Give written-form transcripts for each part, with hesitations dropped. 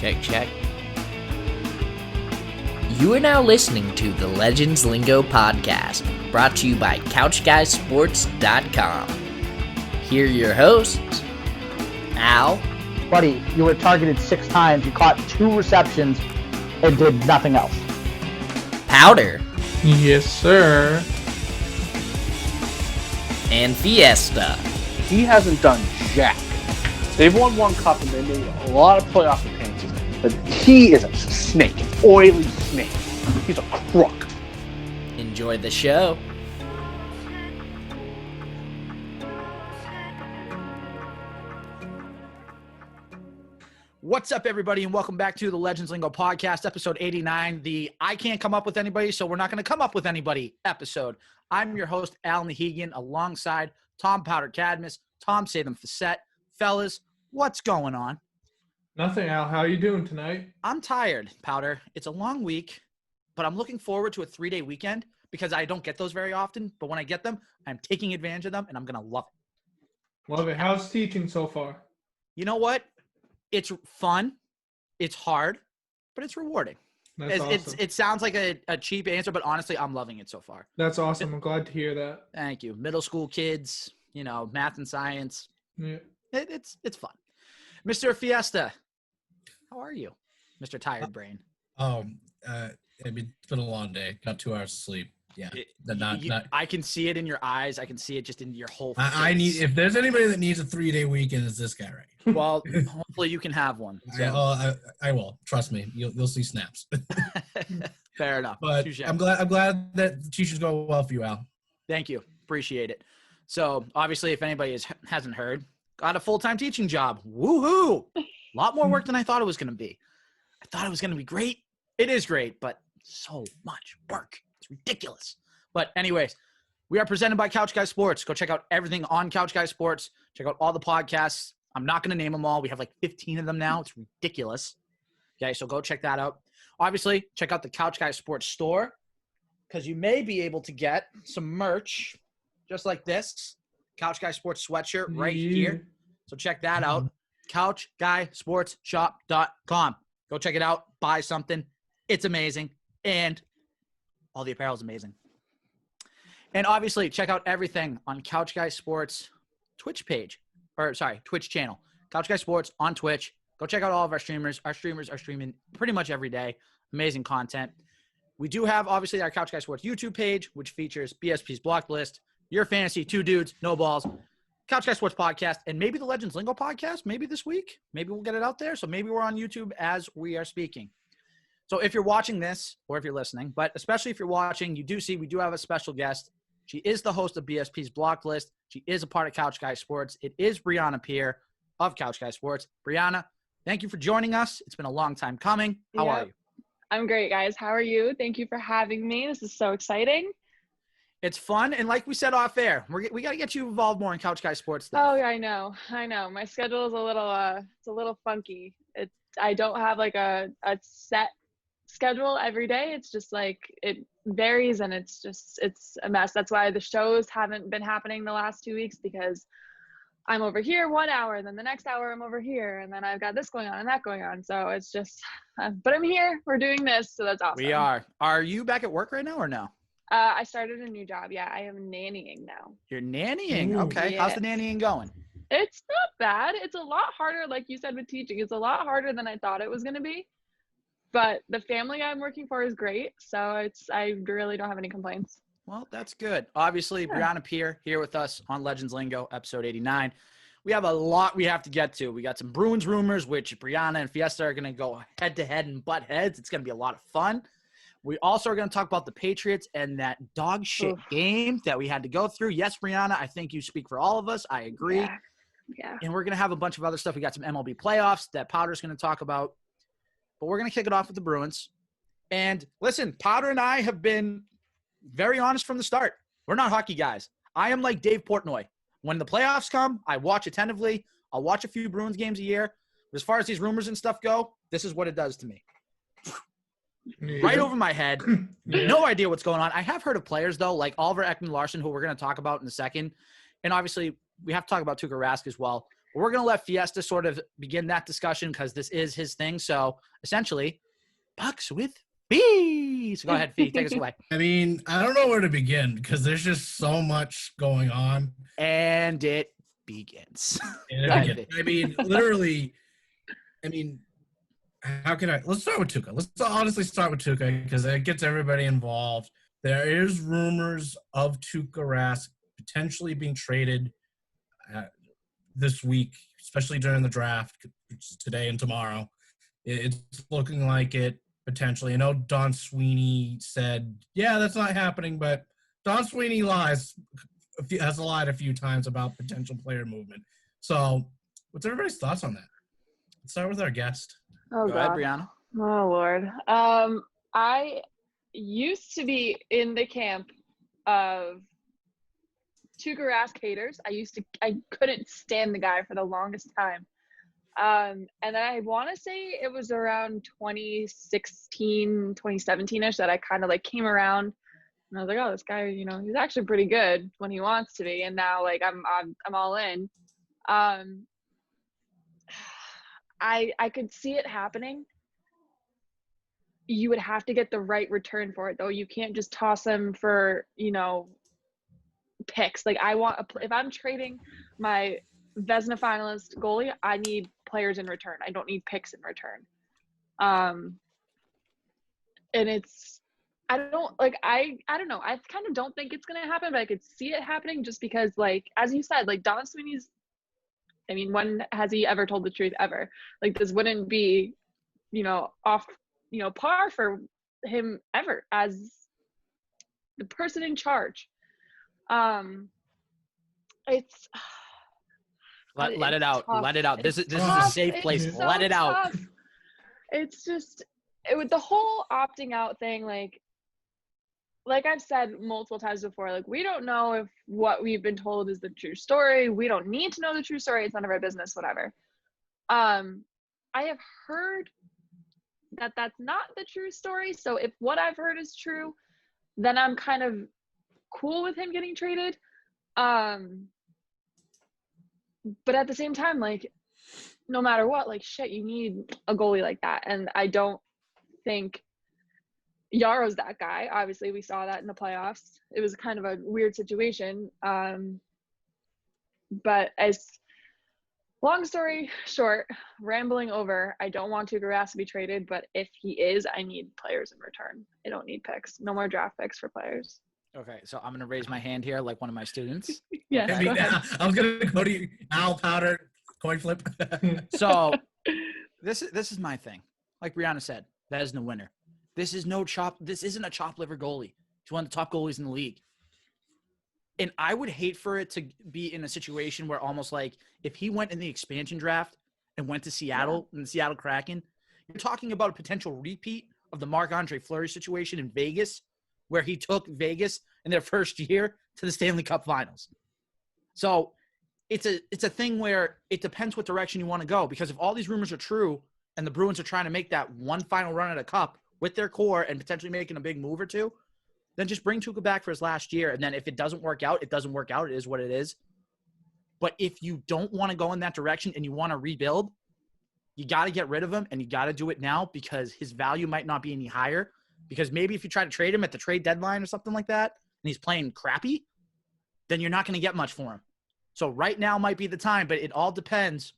Check, check. You are now listening to the Legends Lingo podcast, brought to you by CouchGuySports.com. Here are your hosts, Al. Buddy, you were targeted 6 times, you caught 2 receptions, and did nothing else. Powder. Yes, sir. And Fiesta. He hasn't done jack. They've won 1 cup and they made a lot of playoff appearances, but he is a snake, an oily snake. He's a crook. Enjoy the show. What's up, everybody, and welcome back to the Legends Lingo podcast, episode 89, the I can't come up with anybody, so we're not going to come up with anybody episode. I'm your host, Al Nahegan, alongside Tom Powder Cadmus, Tom Satham Facette. Fellas, what's going on? Nothing, Al. How are you doing tonight? I'm tired, Powder. It's a long week, but I'm looking forward to a 3-day weekend because I don't get those very often, but when I get them, I'm taking advantage of them, and I'm going to love it. Love it. How's teaching so far? You know what? It's fun, it's hard, but it's rewarding. That's awesome. It sounds like a cheap answer, but honestly, I'm loving it so far. That's awesome. I'm glad to hear that. Thank you. Middle school kids, math and science. Yeah. It's fun. Mr. Fiesta, how are you, Mr. Tired Brain? It's been a long day. Got 2 hours of sleep. Yeah. I can see it in your eyes. I can see it just in your whole face. I need. If there's anybody that needs a 3-day weekend, it's this guy, right? Well, hopefully you can have one. So. I will. Trust me. You'll see snaps. Fair enough. But Touché. I'm glad that teachers go well for you, Al. Thank you. Appreciate it. So obviously, if anybody hasn't heard, got a full-time teaching job. Woohoo! A lot more work than I thought it was going to be. I thought it was going to be great. It is great, but so much work. It's ridiculous. But anyways, we are presented by Couch Guy Sports. Go check out everything on Couch Guy Sports. Check out all the podcasts. I'm not going to name them all. We have like 15 of them now. It's ridiculous. Okay, so go check that out. Obviously, check out the Couch Guy Sports store because you may be able to get some merch just like this. Couch Guy Sports sweatshirt right here. So check that out. CouchGuySportsShop.com. Go check it out. Buy something. It's amazing. And all the apparel is amazing. And obviously, check out everything on Couch Guy Sports Twitch channel. Couch Guy Sports on Twitch. Go check out all of our streamers. Our streamers are streaming pretty much every day. Amazing content. We do have, obviously, our Couch Guy Sports YouTube page, which features BSP's Block List, Your Fantasy, 2 Dudes, No Balls, Couch Guy Sports Podcast, and maybe the Legends Lingo Podcast, maybe this week. Maybe we'll get it out there. So maybe we're on YouTube as we are speaking. So if you're watching this, or if you're listening, but especially if you're watching, you do see we do have a special guest. She is the host of BSP's Block List. She is a part of Couch Guy Sports. It is Brianna Pirre of Couch Guy Sports. Brianna, thank you for joining us. It's been a long time coming. How are you? I'm great, guys. How are you? Thank you for having me. This is so exciting. It's fun, and like we said off air, we got to get you involved more in Couch Guy Sports stuff. Oh, yeah, I know. My schedule is a little funky. I don't have like a set schedule every day. It's just like it varies, and it's a mess. That's why the shows haven't been happening the last 2 weeks, because I'm over here 1 hour, and then the next hour I'm over here, and then I've got this going on and that going on. So it's just, but I'm here. We're doing this, so that's awesome. We are. Are you back at work right now or no? I started a new job. Yeah, I am nannying now. You're nannying. Okay. Yes. How's the nannying going? It's not bad. It's a lot harder, like you said, with teaching. It's a lot harder than I thought it was going to be. But the family I'm working for is great, so I really don't have any complaints. Well, that's good. Obviously, yeah. Brianna Pirre here with us on Legends Lingo, episode 89. We have a lot we have to get to. We got some Bruins rumors, which Brianna and Fiesta are going to go head-to-head and butt heads. It's going to be a lot of fun. We also are going to talk about the Patriots and that dog shit game that we had to go through. Yes, Brianna, I think you speak for all of us. I agree. Yeah. And we're going to have a bunch of other stuff. We got some MLB playoffs that Powder's going to talk about. But we're going to kick it off with the Bruins. And listen, Powder and I have been very honest from the start. We're not hockey guys. I am like Dave Portnoy. When the playoffs come, I watch attentively. I'll watch a few Bruins games a year. But as far as these rumors and stuff go, this is what it does to me. Right over my head. No idea what's going on. I have heard of players, though, like Oliver Ekman-Larsson, who we're going to talk about in a second. And obviously, we have to talk about Tuukka Rask as well. We're going to let Fiesta sort of begin that discussion because this is his thing. So essentially, Bucks with Fee. So go ahead, Fee. Take us away. I mean, I don't know where to begin because there's just so much going on. And it begins. I mean, literally, how can I? Let's start with Tuca. Let's honestly start with Tuca because it gets everybody involved. There is rumors of Tuukka Rask potentially being traded this week, especially during the draft, which is today and tomorrow. It's looking like it potentially. I know Don Sweeney said, yeah, that's not happening, but Don Sweeney has lied a few times about potential player movement. So what's everybody's thoughts on that? Let's start with our guest. Oh, Go ahead, God. Brianna. Oh, Lord. I used to be in the camp of Tuukka Rask haters. I couldn't stand the guy for the longest time. And then I want to say it was around 2016, 2017-ish that I kind of like came around and I was like, oh, this guy, he's actually pretty good when he wants to be. And now like I'm all in. I could see it happening. You would have to get the right return for it though. You can't just toss him for, picks. Like if I'm trading my Vezina finalist goalie, I need players in return. I don't need picks in return. And I don't know. I kind of don't think it's going to happen, but I could see it happening just because like, as you said, like Don Sweeney's, when has he ever told the truth ever? Like this wouldn't be, off, par for him ever as the person in charge. It's let it out. tough. Let it out. This is Tough. a safe place. It's Let so it out. tough. It's just with the whole opting out thing, like I've said multiple times before, like we don't know if what we've been told is the true story. We don't need to know the true story. It's none of our business, whatever. I have heard that that's not the true story. So if what I've heard is true, then I'm kind of cool with him getting traded. But at the same time, like, no matter what, like, shit, you need a goalie like that. And I don't think Yaro's that guy. Obviously, we saw that in the playoffs. It was kind of a weird situation. But as long story short, rambling over, I don't want Tuukka Rask to be traded, but if he is, I need players in return. I don't need picks. No more draft picks for players. Okay, so I'm going to raise my hand here like one of my students. Yeah. Okay. I was going to go to you, Al Powder, coin flip. So this is my thing. Like Brianna said, that isn't a winner. This isn't a chop liver goalie. He's one of the top goalies in the league. And I would hate for it to be in a situation where almost like if he went in the expansion draft and went to Seattle and the Seattle Kraken, you're talking about a potential repeat of the Marc-Andre Fleury situation in Vegas, where he took Vegas in their first year to the Stanley Cup Finals. So it's a thing where it depends what direction you want to go, because if all these rumors are true and the Bruins are trying to make that one final run at a cup with their core and potentially making a big move or two, then just bring Tuukka back for his last year. And then if it doesn't work out, it doesn't work out. It is what it is. But if you don't want to go in that direction and you want to rebuild, you got to get rid of him, and you got to do it now because his value might not be any higher. Because maybe if you try to trade him at the trade deadline or something like that, and he's playing crappy, then you're not going to get much for him. So right now might be the time, but it all depends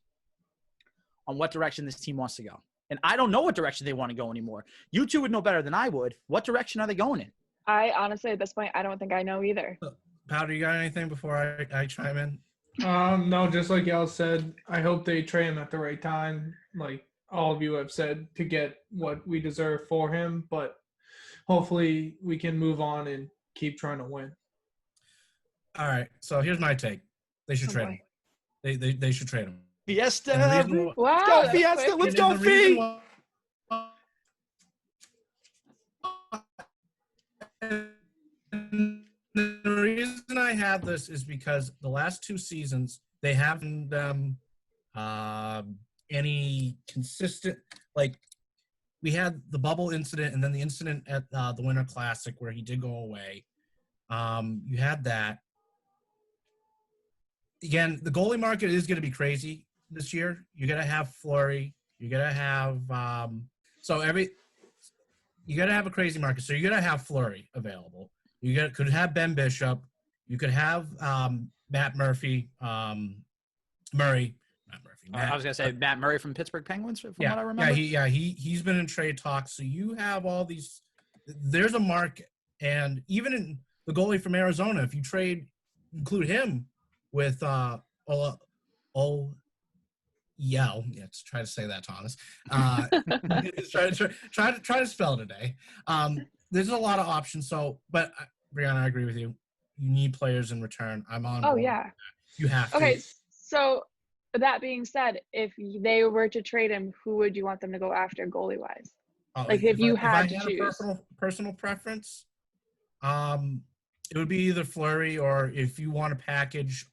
on what direction this team wants to go. And I don't know what direction they want to go anymore. You two would know better than I would. What direction are they going in? I honestly, at this point, I don't think I know either. Powder, you got anything before I chime in? No, just like y'all said, I hope they trade him at the right time, like all of you have said, to get what we deserve for him. But hopefully we can move on and keep trying to win. All right, so here's my take. They should trade him. They should trade him. Fiesta. Wow, Let's go, Fiesta. Let's go, Fee. The reason I have this is because the last two seasons, they haven't any consistent, like, we had the bubble incident and then the incident at the Winter Classic where he did go away. You had that. Again, the goalie market is going to be crazy. this year. You got to have Fleury. You got to have you got to have a crazy market. So you got to have Fleury available. You could have Ben Bishop. You could have Matt Murphy, Murray. Not Murphy. I was gonna say Matt Murray from Pittsburgh Penguins, from what I remember. He's been in trade talks. So you have all these. There's a market, and even in the goalie from Arizona, if you include him with let's try to say that, Thomas. Try to spell it today. There's a lot of options. So, but Brianna, I agree with you. You need players in return. I'm on. Oh yeah. You have to. Okay, so that being said, if they were to trade him, who would you want them to go after goalie wise? If you had to choose. A personal preference, it would be either Fleury, or if you want to package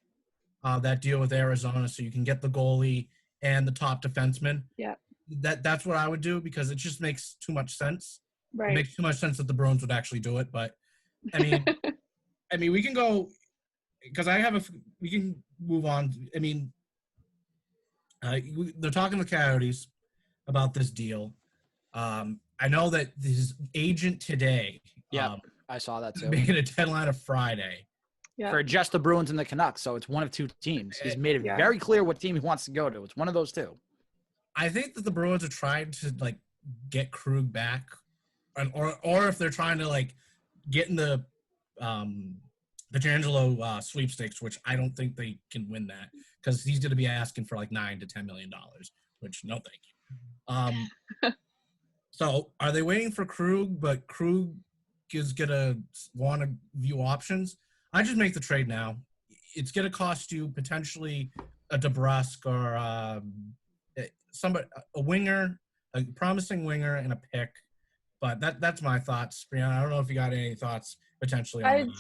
that deal with Arizona so you can get the goalie and the top defenseman. Yeah. That's what I would do, because it just makes too much sense. Right. It makes too much sense that the Bruins would actually do it, but I mean, we can go, because we can move on. I mean, they're talking to the Coyotes about this deal. I know that his agent today. Yeah, I saw that too. Making a deadline of Friday. Yeah. For just the Bruins and the Canucks, so it's one of two teams. He's made it very clear what team he wants to go to. It's one of those two. I think that the Bruins are trying to get Krug back, or if they're trying to get in the Petrangelo sweepstakes, which I don't think they can win that, because he's going to be asking for $9 to $10 million, which no thank you. So are they waiting for Krug, but Krug is going to want to view options? I just make the trade now. It's going to cost you potentially a DeBrusque or a winger, a promising winger, and a pick. But that's my thoughts, Brianna. I don't know if you got any thoughts potentially on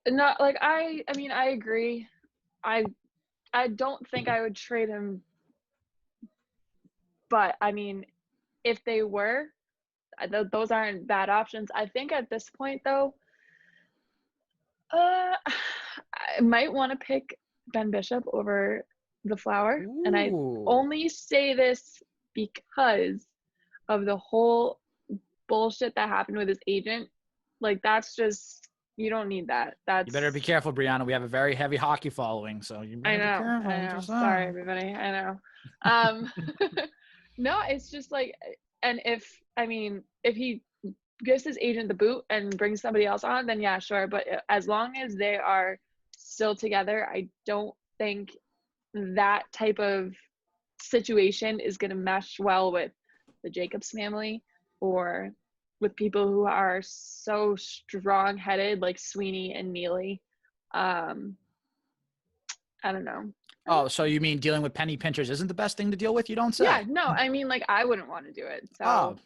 that. I agree. I don't think I would trade him, but I mean, if they were, those aren't bad options. I think at this point, though, I might want to pick Ben Bishop over the Flower. Ooh. And I only say this because of the whole bullshit that happened with his agent. That's just, you don't need that. You better be careful, Brianna. We have a very heavy hockey following, so you better be careful. I know. Sorry, everybody. I know. No, it's just and if he gives his agent the boot and brings somebody else on, then yeah, sure. But as long as they are still together, I don't think that type of situation is going to mesh well with the Jacobs family or with people who are so strong-headed like Sweeney and Neely. I don't know. Oh, so you mean dealing with penny pinchers isn't the best thing to deal with? You don't say. Yeah, no, I wouldn't want to do it. So.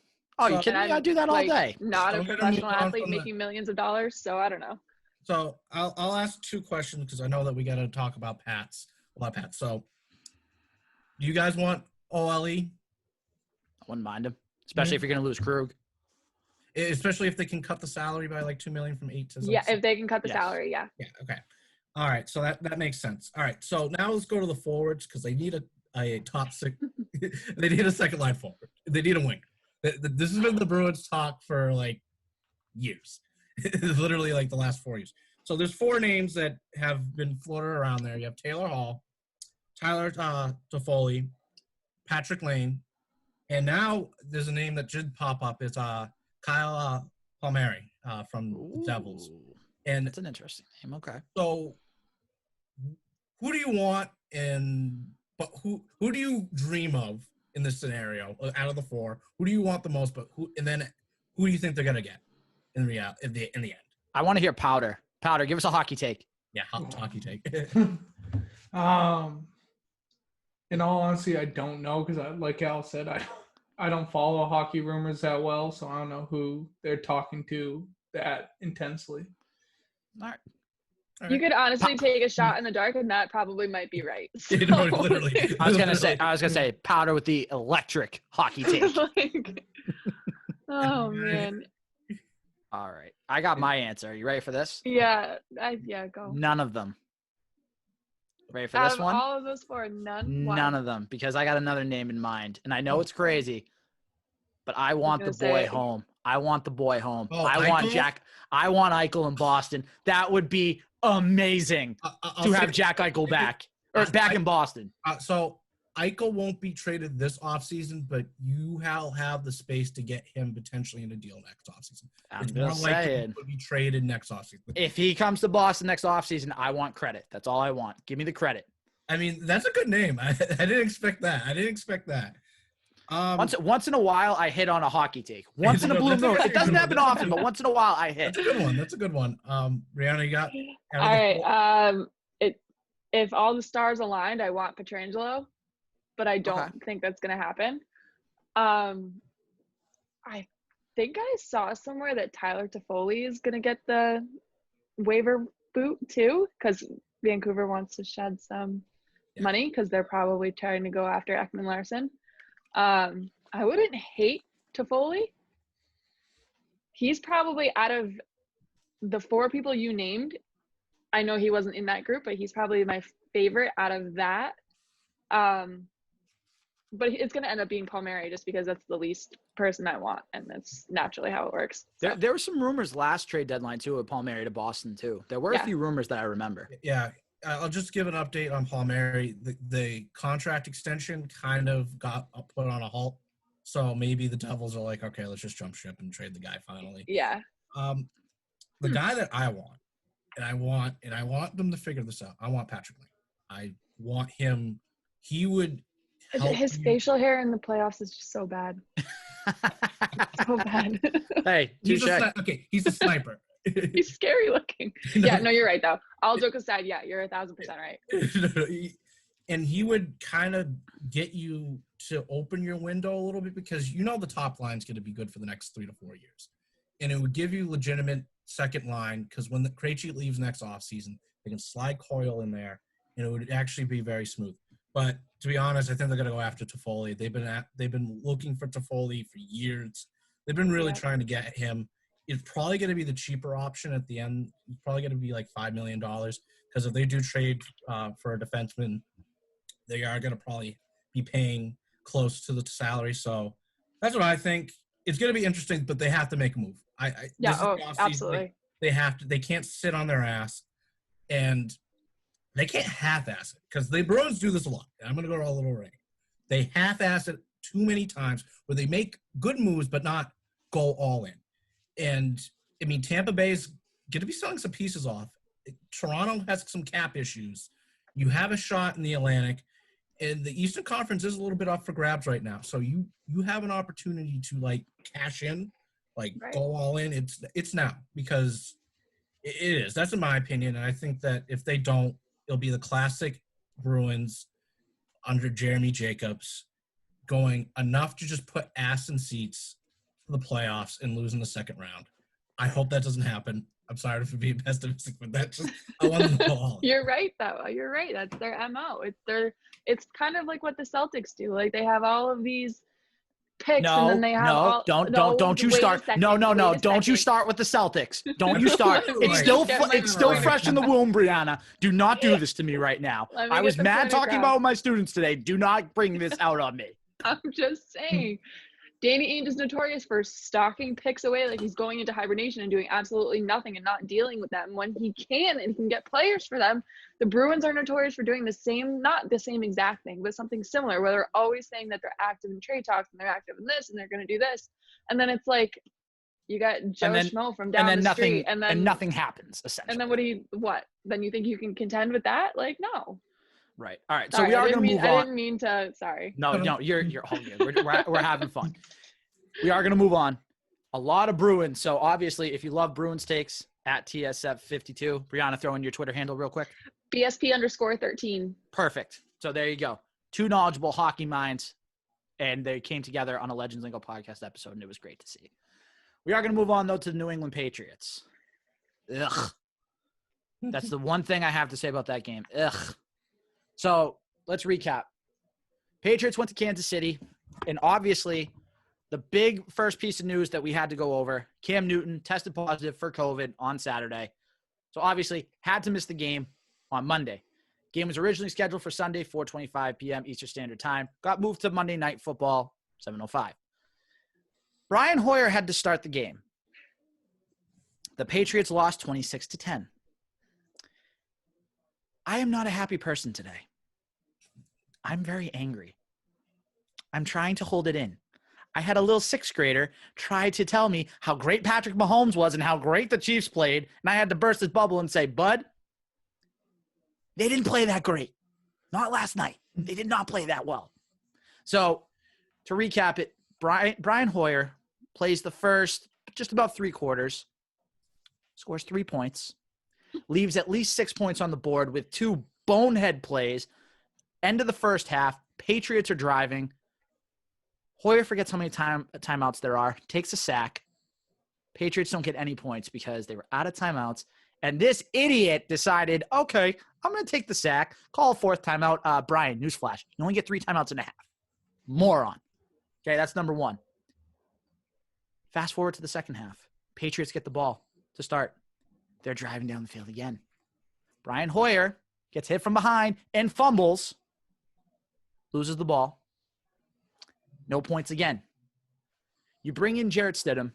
Oh, you kidding me? I do that all day. Not a professional athlete making millions of dollars, so I don't know. So I'll ask two questions because I know that we got to talk about Pats. So, do you guys want OLE? I wouldn't mind him, especially if you're going to lose Krug. Especially if they can cut the salary by $2 million from 8 to. Yeah, if they can cut the salary, yeah. Yeah. Okay. All right. So that makes sense. All right. So now let's go to the forwards because they need a top six. They need a second line forward. They need a winger. This has been the Bruins talk for years. Literally the last 4 years. So there's 4 names that have been floated around there. You have Taylor Hall, Tyler Toffoli, Patrick Lane, and now there's a name that should pop up. It's Kyle Palmieri from the Devils. And that's an interesting name. Okay. So who do you want but who do you dream of in this scenario out of the 4? Who do you want the most, who do you think they're going to get in the end? I want to hear Powder. Powder, give us a hockey take. Yeah, hockey take. In all honesty, I don't know because, like Al said, I don't follow hockey rumors that well, so I don't know who they're talking to that intensely. All right. You could honestly take a shot in the dark, and that probably might be right. So. Literally. I was gonna say Powder with the electric hockey take. Oh man. All right, I got my answer. You ready for this? Yeah, go. None of them. Ready for Out this of one? all of those four, none. Why? None of them, because I got another name in mind, and I know it's crazy, but I want the gonna say boy it. home. I want the boy home. Oh, I want Eichel? Jack. I want Eichel in Boston. That would be amazing to have Jack Eichel back or back in Boston. So Eichel won't be traded this offseason, but you have the space to get him potentially in a deal next offseason. I'm It's more just likely saying. he would be traded next offseason. If he comes to Boston next offseason, I want credit. That's all I want. Give me the credit. I mean, that's a good name. I didn't expect that. Once in a while, I hit on a hockey take. Once in a blue moon. It doesn't happen often, but once in a while, I hit. That's a good one. Brianna, you got? All right. If all the stars aligned, I want Pietrangelo, but I don't think that's gonna happen. I think I saw somewhere that Tyler Toffoli is gonna get the waiver boot too, because Vancouver wants to shed some money because they're probably trying to go after Ekman Larson. I wouldn't hate Toffoli. He's probably, out of the four people you named, I know he wasn't in that group, but he's probably my favorite out of that. But it's going to end up being Palmieri just because that's the least person I want, and that's naturally how it works. So. There were some rumors last trade deadline too of Palmieri to Boston too. There were a few rumors that I remember. Yeah, I'll just give an update on Palmieri. The contract extension kind of got put on a halt, so maybe the Devils are like, okay, let's just jump ship and trade the guy finally. Yeah. The guy that I want, and I want them to figure this out. I want Patrick Lane. I want him. He would. His facial hair in the playoffs is just so bad. So bad. Hey, he's a sniper. He's scary looking. Yeah, no, you're right though. All joke aside, yeah, you're 1,000% right. And he would kind of get you to open your window a little bit because the top line's going to be good for the next 3 to 4 years, and it would give you legitimate second line because when the Krejci leaves next offseason, they can slide Coyle in there, and it would actually be very smooth. But to be honest, I think they're going to go after Toffoli. They've been looking for Toffoli for years. They've been really trying to get him. It's probably going to be the cheaper option at the end. It's probably going to be like $5 million because if they do trade for a defenseman, they are going to probably be paying close to the salary. So that's what I think. It's going to be interesting, but they have to make a move. Absolutely. They can't sit on their ass, and they can't half-ass it because the Bruins do this a lot. I'm going to go a little right. They half-ass it too many times where they make good moves but not go all in. And, I mean, Tampa Bay is going to be selling some pieces off. Toronto has some cap issues. You have a shot in the Atlantic, and the Eastern Conference is a little bit up for grabs right now. So you have an opportunity to, cash in, go all in. It's now because it is. That's in my opinion, and I think that if they don't, it'll be the classic Bruins under Jeremy Jacobs going enough to just put ass in seats for the playoffs and lose in the second round. I hope that doesn't happen. I'm sorry for being pessimistic, but I want them to go all in. You're right, though. You're right. That's their MO. It's kind of like what the Celtics do. Like they have all of these picks, and then they have don't you start. Don't you start with the Celtics. Don't you start. It's still fresh in the womb, Brianna. Do not do this to me right now. I was mad talking about my students today. Do not bring this out on me. I'm just saying. Danny Ainge is notorious for stalking picks away like he's going into hibernation and doing absolutely nothing and not dealing with them when he can and can get players for them. The Bruins are notorious for doing the same, not the same exact thing, but something similar, where they're always saying that they're active in trade talks and they're active in this and they're going to do this. And then it's like, you got Joe Schmo from down the street. And nothing happens, essentially. And then what? Then you think you can contend with that? Like, no. Right. All right. Sorry, so we are going to move on. I didn't mean to. Sorry. No, you're all good. We're having fun. We are going to move on. A lot of Bruins. So obviously, if you love Bruins takes at TSF52, Brianna, throw in your Twitter handle real quick. BSP_13. Perfect. So there you go. Two knowledgeable hockey minds, and they came together on a Legends Lingo podcast episode, and it was great to see. We are going to move on, though, to the New England Patriots. Ugh. That's the one thing I have to say about that game. Ugh. So let's recap. Patriots went to Kansas City, and obviously the big first piece of news that we had to go over, Cam Newton tested positive for COVID on Saturday. So obviously had to miss the game on Monday. Game was originally scheduled for Sunday, 4:25 p.m. Eastern Standard Time. Got moved to Monday Night Football, 7:05. Brian Hoyer had to start the game. The Patriots lost 26-10. I am not a happy person today. I'm very angry. I'm trying to hold it in. I had a little sixth grader try to tell me how great Patrick Mahomes was and how great the Chiefs played, and I had to burst his bubble and say, bud, they didn't play that great. Not last night. They did not play that well. So, to recap it, Brian Hoyer plays the first just about 3 quarters, scores 3 points, leaves at least 6 points on the board with 2 bonehead plays. End of the first half, Patriots are driving. Hoyer forgets how many timeouts there are, takes a sack. Patriots don't get any points because they were out of timeouts. And this idiot decided, okay, I'm going to take the sack, call a 4th timeout. Brian, newsflash, you only get 3 timeouts and a half. Moron. Okay, that's number 1. Fast forward to the second half. Patriots get the ball to start. They're driving down the field again. Brian Hoyer gets hit from behind and fumbles. Loses the ball. No points again. You bring in Jarrett Stidham.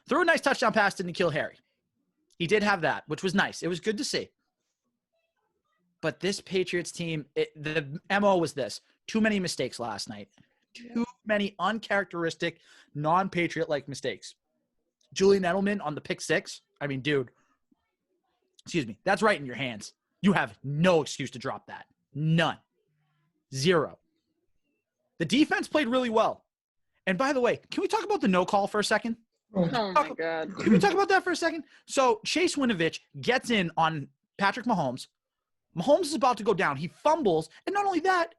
Threw a nice touchdown pass to N'Keal Harry. He did have that, which was nice. It was good to see. But this Patriots team, the MO was this. Too many mistakes last night. Too many uncharacteristic, non-Patriot-like mistakes. Julian Edelman on the pick 6. I mean, dude. Excuse me. That's right in your hands. You have no excuse to drop that. None. 0. The defense played really well. And by the way, can we talk about the no call for a second? Oh my God. Can we talk about that for a second? So Chase Winovich gets in on Patrick Mahomes. Mahomes is about to go down. He fumbles. And not only that,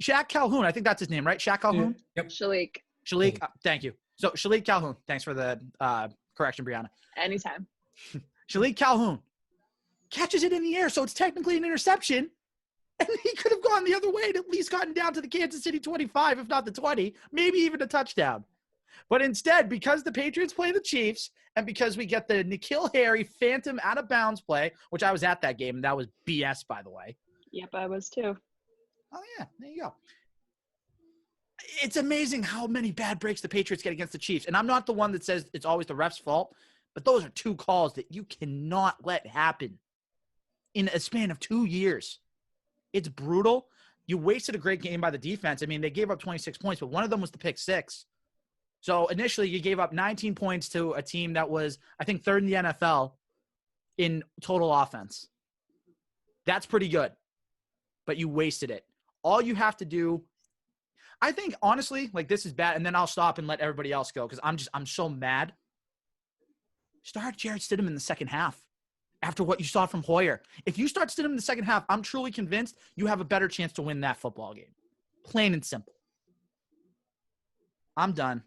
Shaq Calhoun, I think that's his name, right? Shaq Calhoun? Yep. Shalik. Thank you. So Shalik Calhoun. Thanks for the correction, Brianna. Anytime. Shalik Calhoun catches it in the air, so it's technically an interception. And he could have gone the other way and at least gotten down to the Kansas City 25, if not the 20, maybe even a touchdown. But instead, because the Patriots play the Chiefs and because we get the N'Keal Harry phantom out of bounds play, which I was at that game, and that was BS, by the way. Yep, I was too. Oh, yeah, there you go. It's amazing how many bad breaks the Patriots get against the Chiefs. And I'm not the one that says it's always the ref's fault, but those are 2 calls that you cannot let happen in a span of 2 years. It's brutal. You wasted a great game by the defense. I mean, they gave up 26 points, but one of them was the pick 6. So initially you gave up 19 points to a team that was, I think, 3rd in the NFL in total offense. That's pretty good, but you wasted it. All you have to do, I think, honestly, like, this is bad, and then I'll stop and let everybody else go because I'm so mad. Start Jarrett Stidham in the second half after what you saw from Hoyer. If you start Stidham in the second half, I'm truly convinced you have a better chance to win that football game. Plain and simple. I'm done.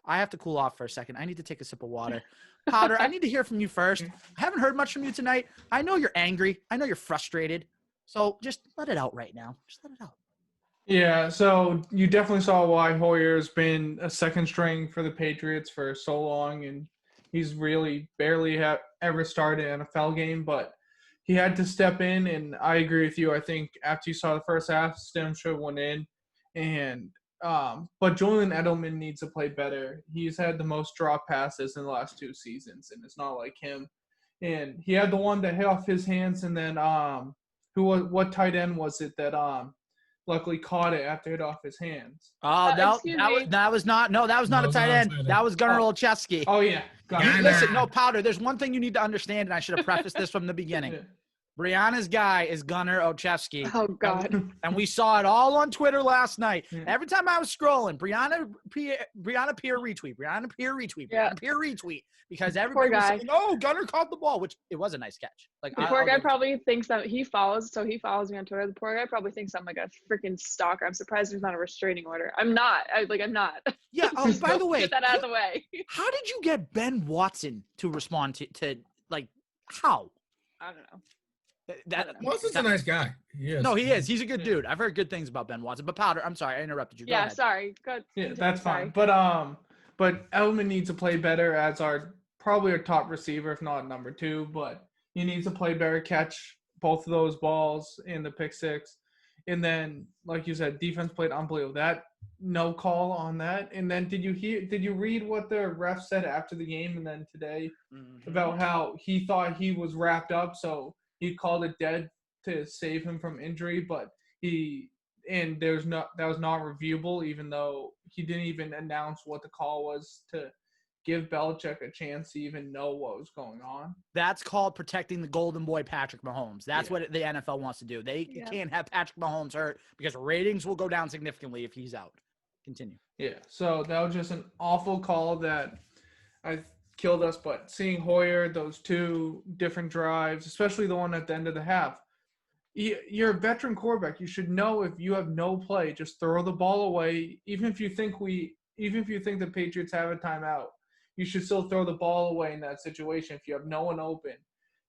I have to cool off for a second. I need to take a sip of water. Powder, I need to hear from you first. I haven't heard much from you tonight. I know you're angry. I know you're frustrated. So just let it out right now. Just let it out. Yeah, so you definitely saw why Hoyer's been a second string for the Patriots for so long, and he's really barely ever started an NFL game, but he had to step in, and I agree with you. I think after you saw the first half, Stidham should have went in, and but Julian Edelman needs to play better. He's had the most drop passes in the last 2 seasons, and it's not like him. And he had the one that hit off his hands, and then what tight end was it that luckily caught it after it hit off his hands? Oh, that was not a tight end. That was Gunnar Olszewski. Oh yeah. Listen, no, Powder. There's one thing you need to understand, and I should have prefaced this from the beginning. Yeah. Brianna's guy is Gunnar Olszewski. Oh, God. And we saw it all on Twitter last night. Yeah. Every time I was scrolling, Brianna Pirre retweet, Brianna Pirre retweet, Yeah. Brianna Pirre retweet, because everybody was saying, "Oh, Gunnar caught the ball," which it was a nice catch. Like, The poor guy probably thinks that he follows me on Twitter. The poor guy probably thinks I'm like a freaking stalker. I'm surprised there's not a restraining order. I'm not. I'm not. Yeah. Oh, by the way, Get that out of the way. how did you get Ben Watson to respond to like how? I don't know. Watson's a nice guy. No, he is. He's a good dude. I've heard good things about Ben Watson. But Powder, I'm sorry, I interrupted you. Go ahead. Sorry. Good. Yeah, that's Sorry. fine. But Edelman needs to play better as probably our top receiver, if not number 2. But he needs to play better, catch both of those balls in the pick six. And then, like you said, defense played unbelievable. That no call on that. And then did you read what the ref said after the game and then today about how he thought he was wrapped up, so he called it dead to save him from injury, but that was not reviewable, even though he didn't even announce what the call was to give Belichick a chance to even know what was going on. That's called protecting the golden boy, Patrick Mahomes. That's what the NFL wants to do. They can't have Patrick Mahomes hurt because ratings will go down significantly if he's out. Continue. Yeah, so that was just an awful call that killed us. But seeing Hoyer, those two different drives, especially the one at the end of the half, you're a veteran quarterback. You should know if you have no play, just throw the ball away. Even if you think the Patriots have a timeout, you should still throw the ball away in that situation if you have no one open,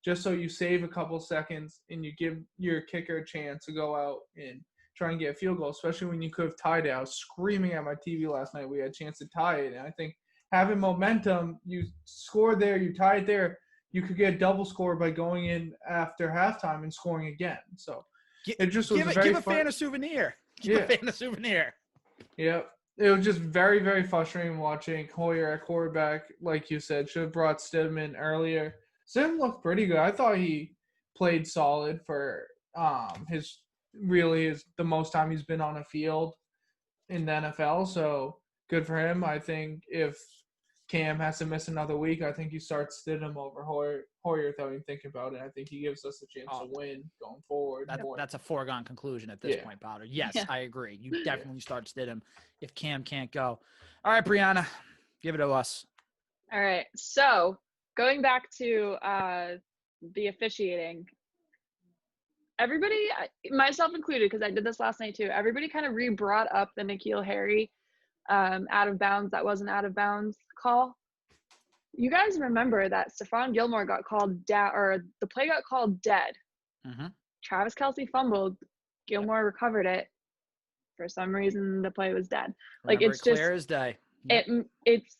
just so you save a couple seconds and you give your kicker a chance to go out and try and get a field goal, especially when you could have tied it. I was screaming at my TV last night. We had a chance to tie it, and I think having momentum, you score there, you tie it there, you could get a double score by going in after halftime and scoring again. So it just was give a fan a souvenir. Give a fan a souvenir. Yeah. It was just very, very frustrating watching Hoyer at quarterback. Like you said, should have brought Stidham earlier. Stidham looked pretty good. I thought he played solid for the most time he's been on a field in the NFL. So good for him. I think if Cam has to miss another week, I think you start Stidham over Hoyer without even thinking about it. I think he gives us a chance to win going forward. That's a foregone conclusion at this point, Powder. Yes, I agree. You definitely start Stidham if Cam can't go. All right, Brianna, give it to us. All right. So going back to the officiating, everybody, myself included, because I did this last night too, everybody kind of re-brought up the N'Keal Harry out of bounds, that wasn't out of bounds call. You guys remember that Stephon Gilmore got called down, or the play got called dead. Travis Kelce fumbled. Gilmore recovered it. For some reason, the play was dead. Like, it's just clear as day. It's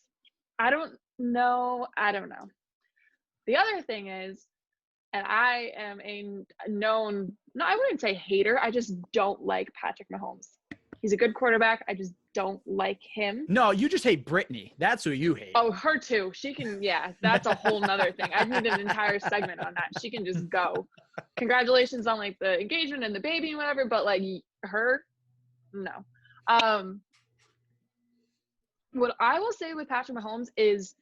I don't know. The other thing is, and I am I wouldn't say hater. I just don't like Patrick Mahomes. He's a good quarterback. I just don't like him. No, you just hate Brittany. That's who you hate. Oh, her too. She can, that's a whole nother thing. I need an entire segment on that. She can just go. Congratulations on, like, the engagement and the baby and whatever, but, like, her, no. What I will say with Patrick Mahomes is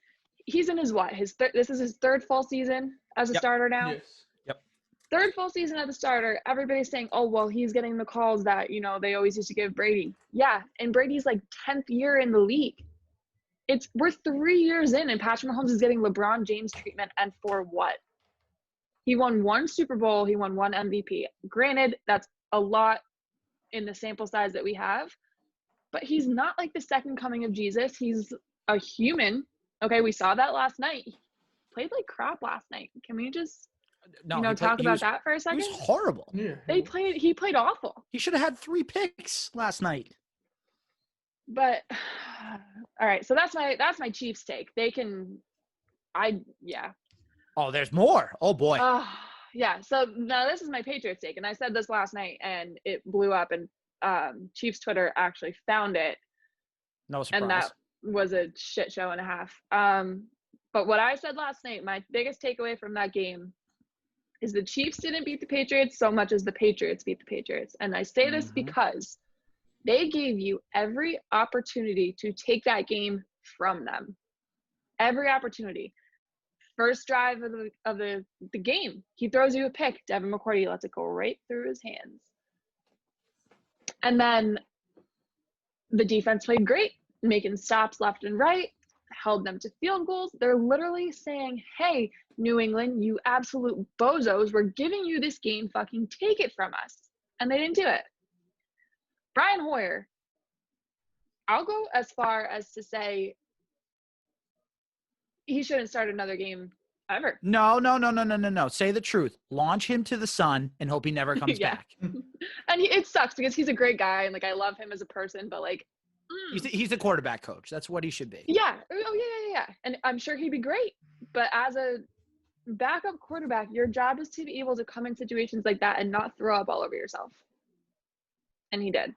he's in his this is his third full season as a starter now. Yes. Third full season as a starter, everybody's saying, oh, well, he's getting the calls that, they always used to give Brady. Yeah, and Brady's, like, 10th year in the league. We're 3 years in, and Patrick Mahomes is getting LeBron James treatment, and for what? He won 1 Super Bowl. He won 1 MVP. Granted, that's a lot in the sample size that we have, but he's not like the second coming of Jesus. He's a human. Okay, we saw that last night. He played like crap last night. Can we just... talk about that for a second? He was horrible. Yeah. He played awful. He should have had 3 picks last night. But all right, so that's my Chiefs take. Oh, there's more. Oh boy. Yeah. So now this is my Patriots take, and I said this last night, and it blew up, and Chiefs Twitter actually found it. No surprise. And that was a shit show and a half. But what I said last night, my biggest takeaway from that game is the Chiefs didn't beat the Patriots so much as the Patriots beat the Patriots. And I say this because they gave you every opportunity to take that game from them. Every opportunity. First drive of the game, he throws you a pick. Devin McCourty lets it go right through his hands. And then the defense played great, making stops left and right, held them to field goals. They're literally saying, hey, New England, you absolute bozos, we're giving you this game, fucking take it from us. And they didn't do it. Brian Hoyer, I'll go as far as to say he shouldn't start another game ever. No. Say the truth. Launch him to the sun and hope he never comes back. And it sucks because he's a great guy, and, like, I love him as a person, but, like, he's a quarterback coach. That's what he should be. Yeah. Oh, yeah. And I'm sure he'd be great. But as a backup quarterback, your job is to be able to come in situations like that and not throw up all over yourself. And he did.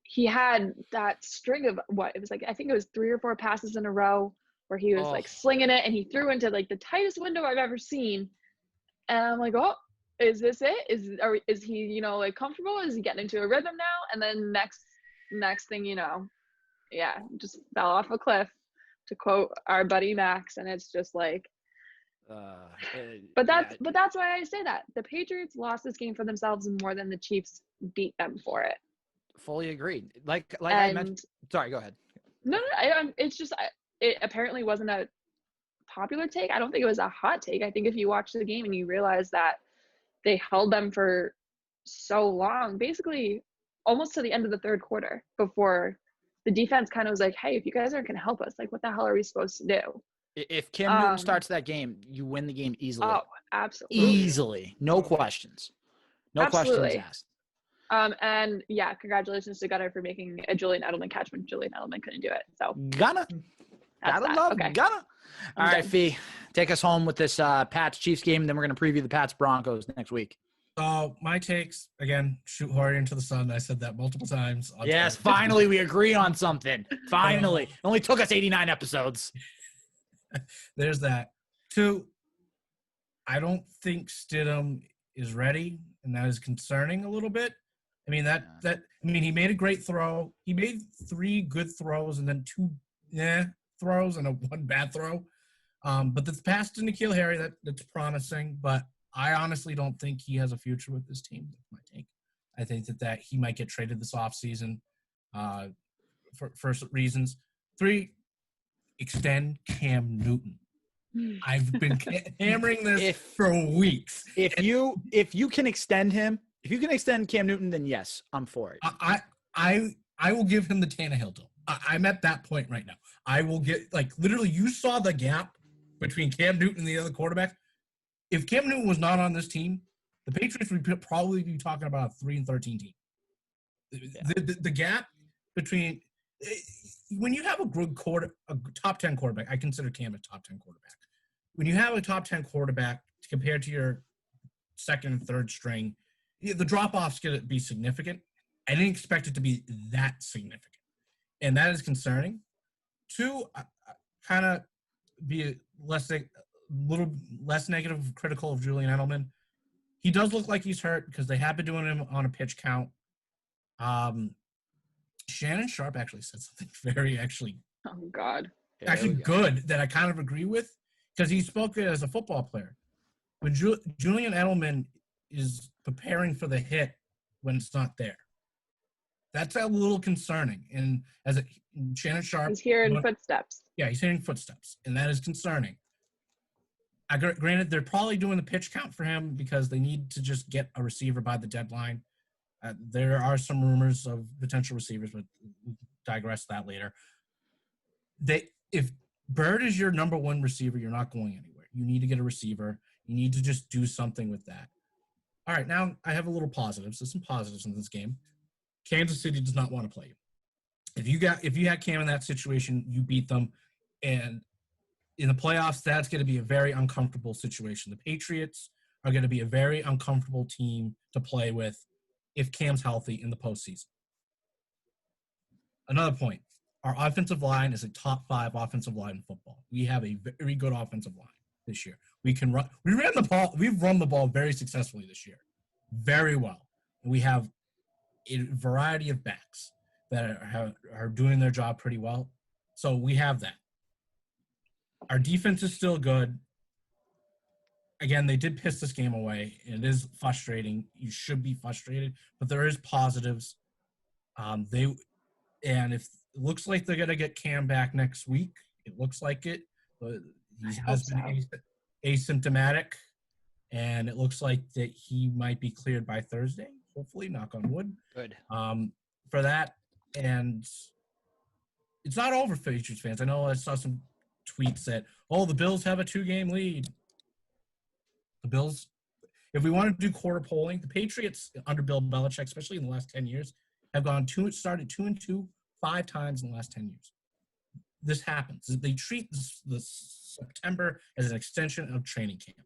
He had that string of it was like, I think it was 3 or 4 passes in a row where he was like slinging it and he threw into like the tightest window I've ever seen. And I'm like, oh, is this it? Is he, you know, like comfortable? Is he getting into a rhythm now? And then next thing you know, yeah, just fell off a cliff, to quote our buddy Max. And it's just like, but that's why I say that the Patriots lost this game for themselves more than the Chiefs beat them for it. Fully agreed. Like I mentioned. Sorry, go ahead. No, it's just it apparently wasn't a popular take. I don't think it was a hot take. I think if you watch the game and you realize that they held them for so long, basically almost to the end of the third quarter, before the defense kind of was like, hey, if you guys aren't going to help us, like, what the hell are we supposed to do? If Cam Newton starts that game, you win the game easily. Oh, absolutely. Easily. No questions. No questions asked. And yeah, congratulations to Gunnar for making a Julian Edelman catch when Julian Edelman couldn't do it. So Gotta love. All right, Fee, take us home with this Pats Chiefs game, and then we're going to preview the Pats Broncos next week. My takes, again, shoot hard into the sun. I said that multiple times. Yes, finally we agree on something. Finally. It only took us 89 episodes. There's that. 2, I don't think Stidham is ready, and that is concerning a little bit. I mean, he made a great throw. He made 3 good throws and then 2 throws and 1 bad throw. But this pass to N'Keal Harry, that's promising, but I honestly don't think he has a future with this team. That's my take. I think that he might get traded this offseason for reasons. 3, extend Cam Newton. I've been hammering this for weeks. If you can extend him, if you can extend Cam Newton, then yes, I'm for it. I will give him the Tannehill deal. I'm at that point right now. I will get, like, literally, you saw the gap between Cam Newton and the other quarterback. If Cam Newton was not on this team, the Patriots would probably be talking about a 3-13 team. The gap between when you have a top 10 quarterback, I consider Cam a top 10 quarterback. When you have a top 10 quarterback compared to your second and third string, the drop-off's going to be significant. I didn't expect it to be that significant, and that is concerning. 2, kind of be a little less negative, critical of Julian Edelman. He does look like he's hurt because they have been doing him on a pitch count. Shannon Sharp actually said something very oh God, good that I kind of agree with, because he spoke as a football player. When Julian Edelman is preparing for the hit when it's not there, that's a little concerning. And Shannon Sharp, he's hearing footsteps. Yeah, he's hearing footsteps, and that is concerning. Granted, they're probably doing the pitch count for him because they need to just get a receiver by the deadline. There are some rumors of potential receivers, but we'll digress that later. If Bird is your number 1 receiver, you're not going anywhere. You need to get a receiver. You need to just do something with that. All right, now I have a little positives. There's some positives in this game. Kansas City does not want to play you. If you had Cam in that situation, you beat them, and in the playoffs, that's going to be a very uncomfortable situation. The Patriots are going to be a very uncomfortable team to play with if Cam's healthy in the postseason. Another point, our offensive line is a top 5 offensive line in football. We have a very good offensive line this year. We can run. We've run the ball very successfully this year, very well. And we have a variety of backs that are doing their job pretty well. So we have that. Our defense is still good. Again, they did piss this game away. It is frustrating. You should be frustrated, but there is positives. If it looks like they're going to get Cam back next week, it looks like it. But he has been asymptomatic, and it looks like that he might be cleared by Thursday. Hopefully, knock on wood. Good. For that, and it's not over for Patriots fans. I know I saw some tweets that, the Bills have a 2-game lead. The Bills, if we want to do quarter polling, the Patriots under Bill Belichick, especially in the last 10 years, have started 2-2 5 times in the last 10 years. this happens. They treat this September as an extension of training camp.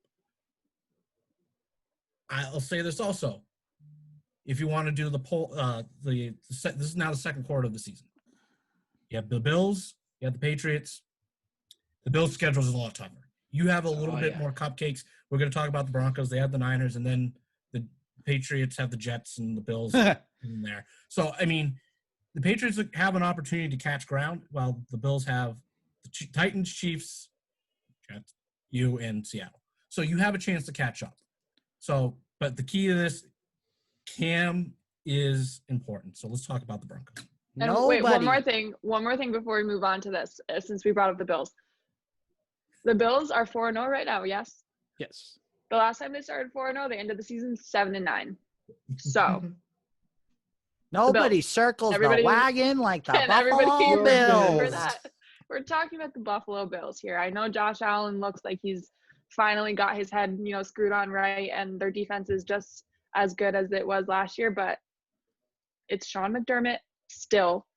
I'll say this also. If you want to do the poll, this is now the second quarter of the season. You have the Bills, you have the Patriots. The Bills' schedule is a lot tougher. You have a little bit more cupcakes. We're going to talk about the Broncos. They have the Niners, and then the Patriots have the Jets and the Bills in there. So, I mean, the Patriots have an opportunity to catch ground, while the Bills have the Titans, Chiefs, Jets, you, and Seattle. So you have a chance to catch up. So, but the key to this, Cam is important. So let's talk about the Broncos. And wait, one more thing before we move on to this, since we brought up the Bills. The Bills are 4-0 right now, yes? Yes. The last time they started 4-0, they ended the season 7-9. So nobody circles the wagon like the Buffalo Bills. We're talking about the Buffalo Bills here. I know Josh Allen looks like he's finally got his head, screwed on right, and their defense is just as good as it was last year, but it's Sean McDermott still.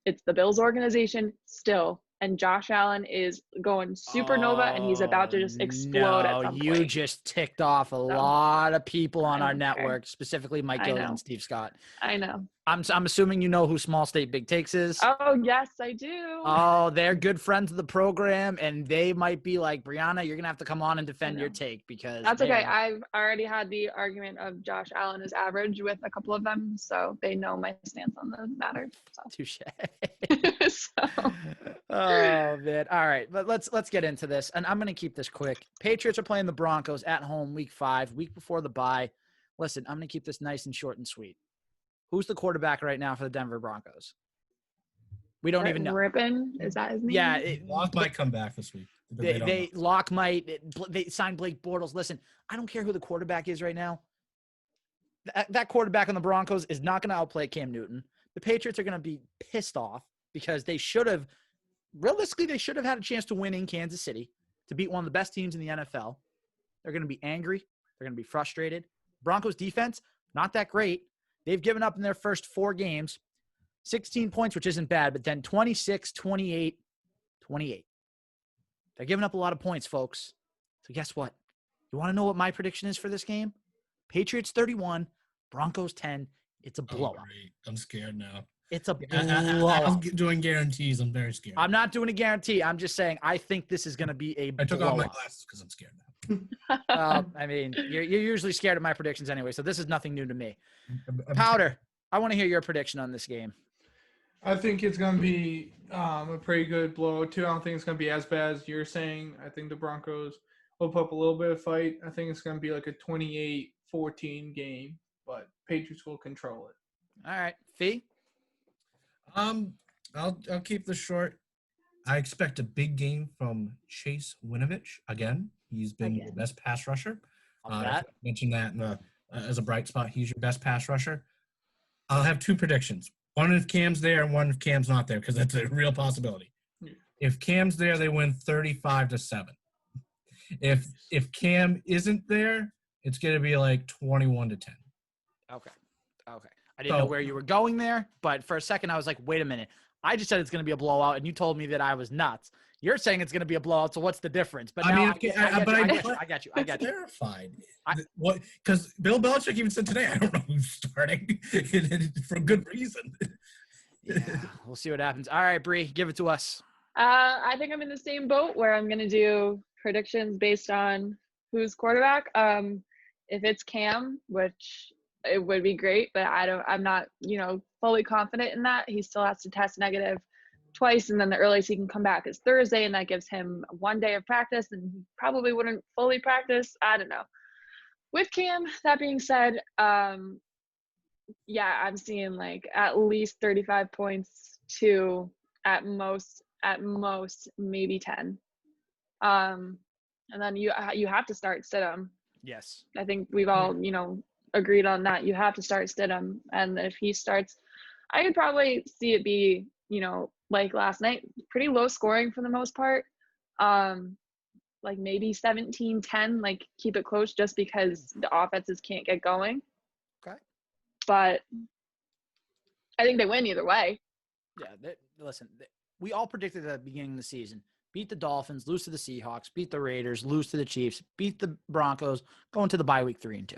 It's the Bills organization still. And Josh Allen is going supernova, and he's about to just explode at some point. You just ticked off a lot of people on our network, specifically Mike Gilligan and Steve Scott. I know. I'm assuming you know who Small State Big Takes is. Oh, yes, I do. Oh, they're good friends of the program, and they might be like, Brianna, you're going to have to come on and defend your take because that's okay. I've already had the argument of Josh Allen is average with a couple of them, so they know my stance on the matter. So. Touche. Oh, man. All right, but let's get into this, and I'm going to keep this quick. Patriots are playing the Broncos at home week 5, week before the bye. Listen, I'm going to keep this nice and short and sweet. Who's the quarterback right now for the Denver Broncos? We don't even know. Rippin? Is that his name? Yeah. Locke might come back this week. Locke might. They signed Blake Bortles. Listen, I don't care who the quarterback is right now. That quarterback on the Broncos is not going to outplay Cam Newton. The Patriots are going to be pissed off because they should have had a chance to win in Kansas City, to beat one of the best teams in the NFL. They're going to be angry. They're going to be frustrated. Broncos defense, not that great. They've given up in their first 4 games, 16 points, which isn't bad, but then 26, 28, 28. They're giving up a lot of points, folks. So guess what? You want to know what my prediction is for this game? Patriots 31, Broncos 10. It's a blowout. Great. I'm scared now. It's a blowout. I'm doing guarantees. I'm very scared. I'm not doing a guarantee. I'm just saying I think this is going to be a blowout. I took off my glasses because I'm scared now. I mean, you're usually scared of my predictions anyway, so this is nothing new to me. Powder, I want to hear your prediction on this game. I think it's going to be a pretty good blowout, too. I don't think it's going to be as bad as you're saying. I think the Broncos will put up a little bit of fight. I think it's going to be like a 28-14 game, but Patriots will control it. All right. Fee? I'll keep this short. I expect a big game from Chase Winovich again. He's been the best pass rusher. I mentioned that as a bright spot. He's your best pass rusher. I'll have 2 predictions. One if Cam's there and one if Cam's not there, because that's a real possibility. Yeah. If Cam's there, they win 35-7. If Cam isn't there, it's going to be like 21-10. Okay. I didn't know where you were going there, but for a second I was like, wait a minute. I just said it's going to be a blowout, and you told me that I was nuts. You're saying it's going to be a blowout, so what's the difference? But now I got you. Terrified. What? Because Bill Belichick even said today, I don't know who's starting for good reason. Yeah, we'll see what happens. All right, Bree, give it to us. I think I'm in the same boat where I'm going to do predictions based on who's quarterback. If it's Cam, which it would be great, but I'm not, fully confident in that. He still has to test negative twice, and then the earliest he can come back is Thursday, and that gives him 1 day of practice, and he probably wouldn't fully practice. I don't know. With Cam, that being said, I'm seeing like at least 35 points to at most maybe 10. And then you have to start Stidham. Yes. I think we've all, agreed on that. You have to start Stidham, and if he starts, I could probably see it be, like last night, pretty low scoring for the most part. Like maybe 17-10, like keep it close just because the offenses can't get going. Okay. But I think they win either way. Yeah. Listen, we all predicted at the beginning of the season, beat the Dolphins, lose to the Seahawks, beat the Raiders, lose to the Chiefs, beat the Broncos, go into the bye week 3-2.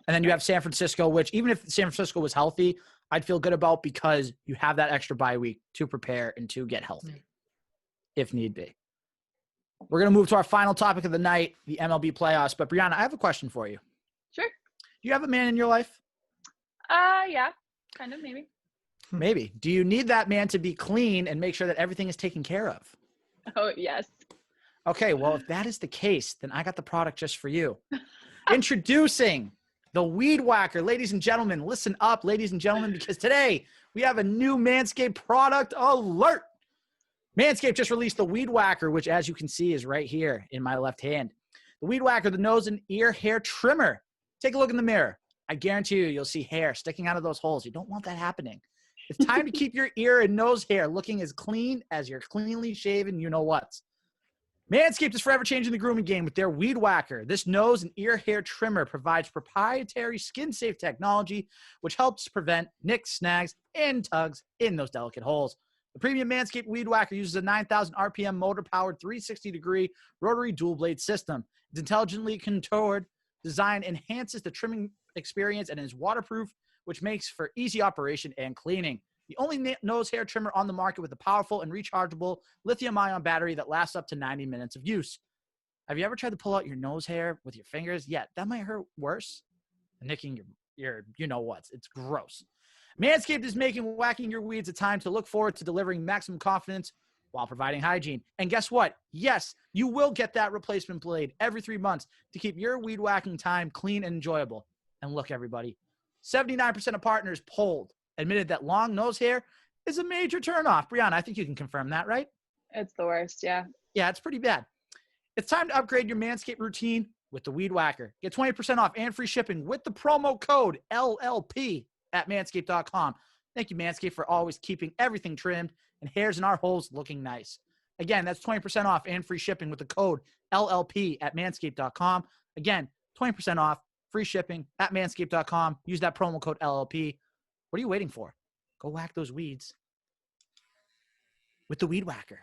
And then you have San Francisco, which even if San Francisco was healthy, I'd feel good about because you have that extra bye week to prepare and to get healthy if need be. We're going to move to our final topic of the night, the MLB playoffs. But Brianna, I have a question for you. Sure. Do you have a man in your life? Yeah, kind of, maybe. Maybe. Do you need that man to be clean and make sure that everything is taken care of? Oh, yes. Okay, well, if that is the case, then I got the product just for you. Introducing the Weed Whacker. Ladies and gentlemen, listen up, ladies and gentlemen, because today we have a new Manscaped product alert. Manscaped just released the Weed Whacker, which, as you can see, is right here in my left hand. The Weed Whacker, the nose and ear hair trimmer. Take a look in the mirror. I guarantee you'll see hair sticking out of those holes. You don't want that happening. It's time to keep your ear and nose hair looking as clean as your cleanly shaven you-know-whats. Manscaped is forever changing the grooming game with their Weed Whacker. This nose and ear hair trimmer provides proprietary skin-safe technology, which helps prevent nicks, snags, and tugs in those delicate holes. The premium Manscaped Weed Whacker uses a 9,000 RPM motor-powered 360-degree rotary dual-blade system. Its intelligently contoured design enhances the trimming experience and is waterproof, which makes for easy operation and cleaning. The only nose hair trimmer on the market with a powerful and rechargeable lithium-ion battery that lasts up to 90 minutes of use. Have you ever tried to pull out your nose hair with your fingers? Yeah, that might hurt worse than nicking your you-know-whats. It's gross. Manscaped is making whacking your weeds a time to look forward to delivering maximum confidence while providing hygiene. And guess what? Yes, you will get that replacement blade every 3 months to keep your weed whacking time clean and enjoyable. And look, everybody, 79% of partners polled admitted that long nose hair is a major turnoff. Brianna, I think you can confirm that, right? It's the worst, yeah. Yeah, it's pretty bad. It's time to upgrade your Manscaped routine with the Weed Whacker. Get 20% off and free shipping with the promo code LLP at manscaped.com. Thank you, Manscaped, for always keeping everything trimmed and hairs in our holes looking nice. Again, that's 20% off and free shipping with the code LLP at manscaped.com. Again, 20% off, free shipping at manscaped.com. Use that promo code LLP. What are you waiting for? Go whack those weeds with the Weed Whacker.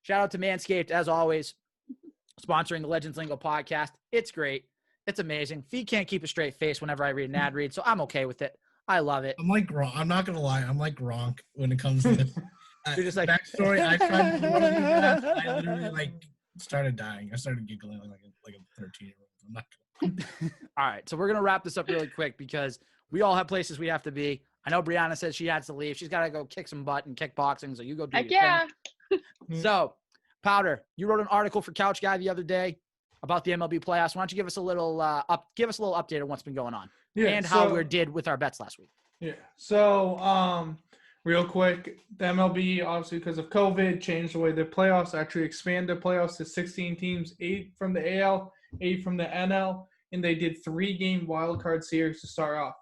Shout out to Manscaped, as always, sponsoring the Legends Lingo podcast. It's great. It's amazing. Feet can't keep a straight face whenever I read an ad read, so I'm okay with it. I love it. I'm like Gronk. I'm not gonna lie. I'm like Gronk when it comes to this. You're just like backstory. I tried to one of these ads, I literally started dying. I started giggling like a 13-year-old. I'm not gonna. All right, so we're gonna wrap this up really quick because we all have places we have to be. I know Brianna says she has to leave. She's got to go kick some butt and kickboxing, so you go do Heck your yeah. thing. So, Powder, you wrote an article for Couch Guy the other day about the MLB playoffs. Why don't you give us a little update on what's been going on and how we did with our bets last week? Yeah. So, real quick, the MLB, obviously because of COVID, changed the way the playoffs actually expanded playoffs to 16 teams, 8 from the AL, 8 from the NL, and they did 3-game wildcard series to start off.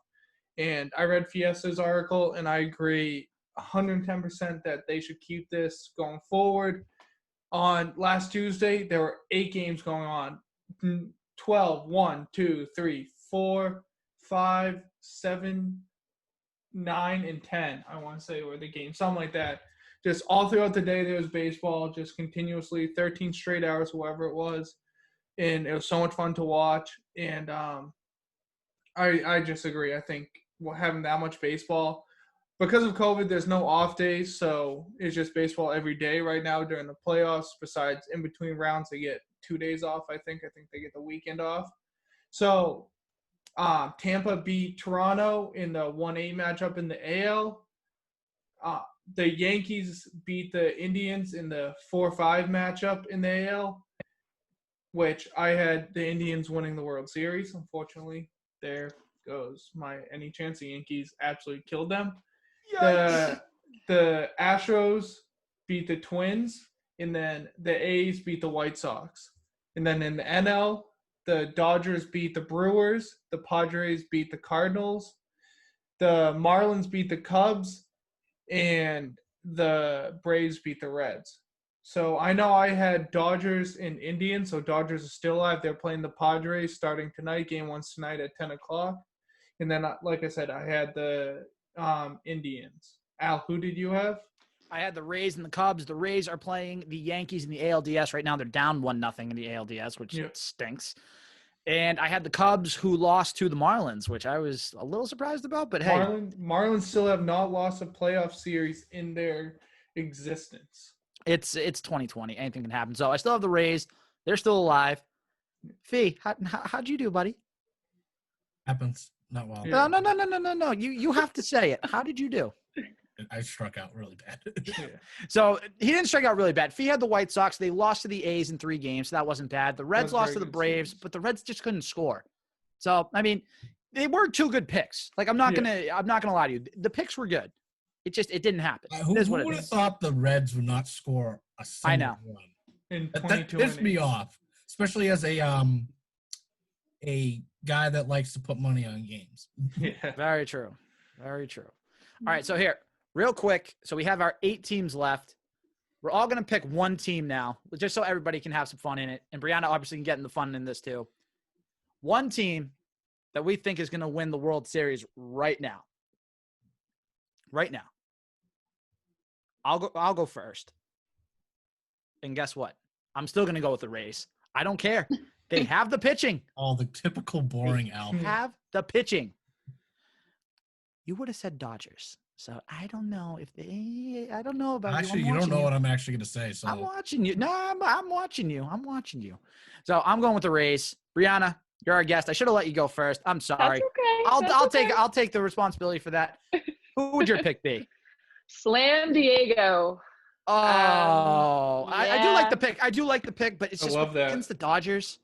And I read Fiesta's article, and I agree 110% that they should keep this going forward. On last Tuesday, there were 8 games going on. 12, 1, 2, 3, 4, 5, 7, 9, and 10, I want to say, were the games, something like that. Just all throughout the day, there was baseball, just continuously, 13 straight hours, whatever it was. And it was so much fun to watch. And I just agree. I think having that much baseball, because of COVID, there's no off days, so it's just baseball every day right now during the playoffs. Besides, in between rounds, they get 2 days off, I think. I think they get the weekend off. So Tampa beat Toronto in the 1-8 matchup in the AL. The Yankees beat the Indians in the 4-5 matchup in the AL, which I had the Indians winning the World Series. Unfortunately, there goes any chance. The Yankees absolutely killed them. The Astros beat the Twins, and then the A's beat the White Sox. And then in the NL, the Dodgers beat the Brewers, the Padres beat the Cardinals, the Marlins beat the Cubs, and the Braves beat the Reds. So I know I had Dodgers and Indians, so Dodgers are still alive. They're playing the Padres starting tonight. Game 1's tonight at 10 o'clock. And then, like I said, I had the Indians. Al, who did you have? I had the Rays and the Cubs. The Rays are playing the Yankees in the ALDS right now. They're down 1-0 in the ALDS, which stinks. And I had the Cubs who lost to the Marlins, which I was a little surprised about. But hey, Marlins still have not lost a playoff series in their existence. it's 2020. Anything can happen. So I still have the Rays. They're still alive. Fee, how'd you do, buddy? Happens. Not well. Yeah. No. You have to say it. How did you do? I struck out really bad. So he didn't strike out really bad. Fee had the White Sox. They lost to the A's in 3 games, so that wasn't bad. The Reds lost to the Braves, but the Reds just couldn't score. So I mean, they were 2 good picks. Like I'm not gonna lie to you. The picks were good. It didn't happen. Who would have thought the Reds would not score a single run? That pissed me off, especially as a guy that likes to put money on games. Yeah. Very true. Very true. All right, so here, real quick. So we have our 8 teams left. We're all going to pick one team now, just so everybody can have some fun in it. And Brianna obviously can get in the fun in this too. One team that we think is going to win the World Series right now. Right now. I'll go first. And guess what? I'm still going to go with the Rays. I don't care. They have the pitching. Oh, the typical boring alpha. Have the pitching. You would have said Dodgers. So I don't know if I don't know about actually, you. You don't know what I'm actually going to say. So I'm watching you. No, I'm watching you. I'm watching you. So I'm going with the Rays. Brianna, you're our guest. I should have let you go first. I'm sorry. That's okay. I'll take the responsibility for that. Who would your pick be? Slam Diego. Oh, yeah. I do like the pick. I do like the pick, but it's just against the Dodgers.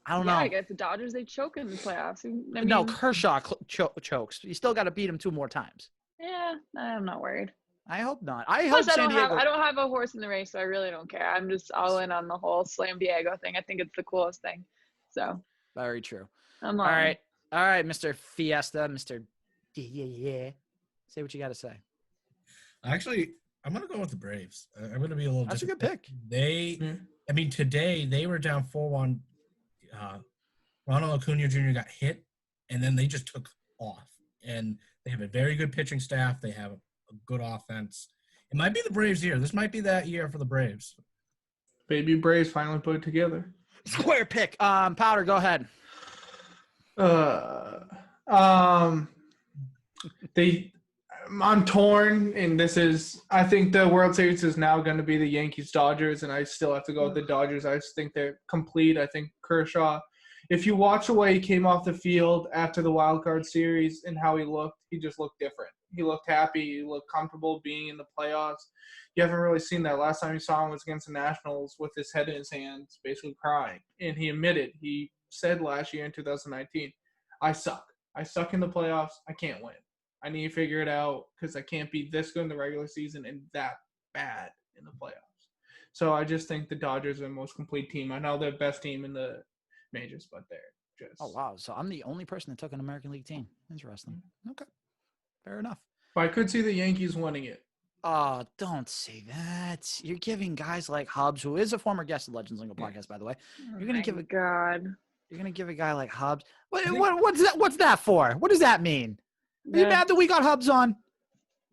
I don't know. I guess the Dodgers, they choke in the playoffs. I mean, no, Kershaw chokes. You still got to beat him 2 more times. Yeah, I'm not worried. I hope not. I Plus, hope San Diego. I don't have a horse in the race, so I really don't care. I'm just all in on the whole Slam Diego thing. I think it's the coolest thing. So. Very true. I'm all right, Mr. Fiesta, Mr. Yeah. Say what you got to say. Actually, I'm going to go with the Braves. I'm going to be a little. That's a good pick. I mean, today they were down 4-1. Ronald Acuna Jr. got hit, and then they just took off. And they have a very good pitching staff. They have a good offense. It might be the Braves' year. This might be that year for the Braves. Baby Braves finally put it together. Square pick. Powder, go ahead. I'm torn, and I think the World Series is now going to be the Yankees-Dodgers, and I still have to go with the Dodgers. I just think they're complete. I think Kershaw, if you watch the way he came off the field after the wild card series and how he just looked different. He looked happy. He looked comfortable being in the playoffs. You haven't really seen that. Last time you saw him was against the Nationals with his head in his hands, basically crying. And he said last year in 2019, I suck. I suck in the playoffs. I can't win. I need to figure it out because I can't be this good in the regular season and that bad in the playoffs. So I just think the Dodgers are the most complete team. I know they're the best team in the majors, but they're just. Oh, wow. So I'm the only person that took an American League team. Interesting. Okay. Fair enough. But I could see the Yankees winning it. Oh, don't say that. You're giving guys like Hubbs, who is a former guest of Legends Lingo podcast, by the way. You're gonna give a guy like Hubbs. What's that for? What does that mean? Are you mad that we got Hubbs on?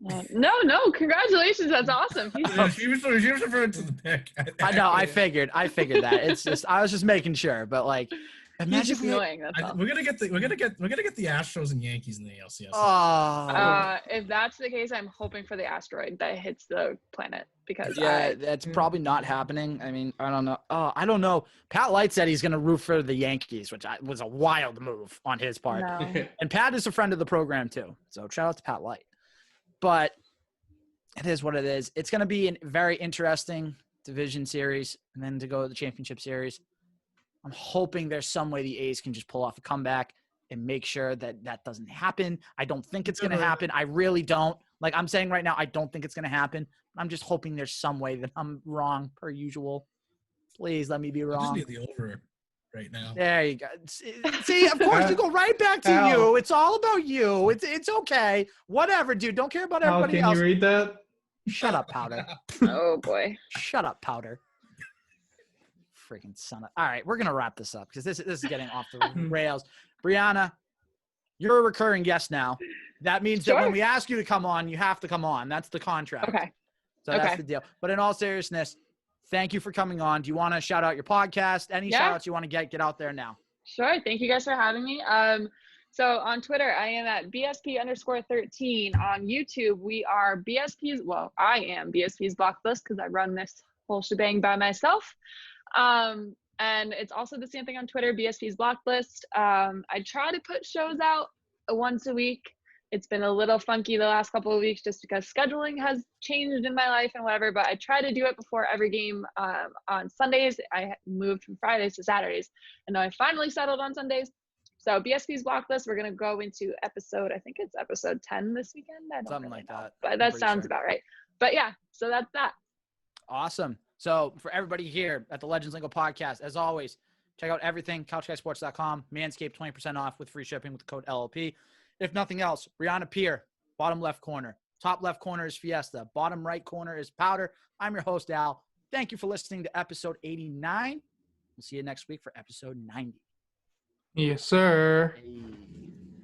No. Congratulations. That's awesome. She was referring to the pick. I know. I figured that. It's just I was just making sure, but like, imagine just annoying. We're gonna get the Astros and Yankees in the ALCS. Oh. If that's the case, I'm hoping for the asteroid that hits the planet because that's probably not happening. I mean, I don't know. Oh, I don't know. Pat Light said he's gonna root for the Yankees, which was a wild move on his part. No. And Pat is a friend of the program too, so shout out to Pat Light. But it is what it is. It's gonna be a very interesting division series, and then to go to the championship series. I'm hoping there's some way the A's can just pull off a comeback and make sure that doesn't happen. I don't think it's going to happen. I really don't. Like I'm saying right now, I don't think it's going to happen. I'm just hoping there's some way that I'm wrong per usual. Please let me be wrong. I just need the over right now. There you go. See, of course you go right back to you. It's all about you. It's okay. Whatever, dude. Don't care about everybody else. Can you read that? Shut up, Powder. Oh boy. Shut up, Powder. Freaking son of. All right, we're gonna wrap this up because this is getting off the rails. Brianna, you're a recurring guest now. That means that when we ask you to come on, you have to come on. That's the contract. Okay. So that's Okay. the deal. But in all seriousness, thank you for coming on. Do you want to shout out your podcast? Any Yeah. shout outs you want to get out there now? Sure. Thank you guys for having me. So on Twitter, I am at BSP_13. On YouTube, we are BSP's. Well, I am BSP's Block List because I run this whole shebang by myself. And it's also the same thing on Twitter, BSP's Block List. I try to put shows out once a week. It's been a little funky the last couple of weeks just because scheduling has changed in my life and whatever, but I try to do it before every game on Sundays. I moved from Fridays to Saturdays, and now I finally settled on Sundays. So BSP's Block List, we're going to go into I think it's episode 10 this weekend. I don't Something really like know, that. but I'm that pretty sounds sure. about right. But yeah, so that's that. Awesome. So for everybody here at the Legends Lingo podcast, as always, check out everything, couchguysports.com, Manscaped 20% off with free shipping with the code LLP. If nothing else, Brianna Pirre, bottom left corner. Top left corner is Fiesta. Bottom right corner is Powder. I'm your host, Al. Thank you for listening to episode 89. We'll see you next week for episode 90. Yes, sir. Hey.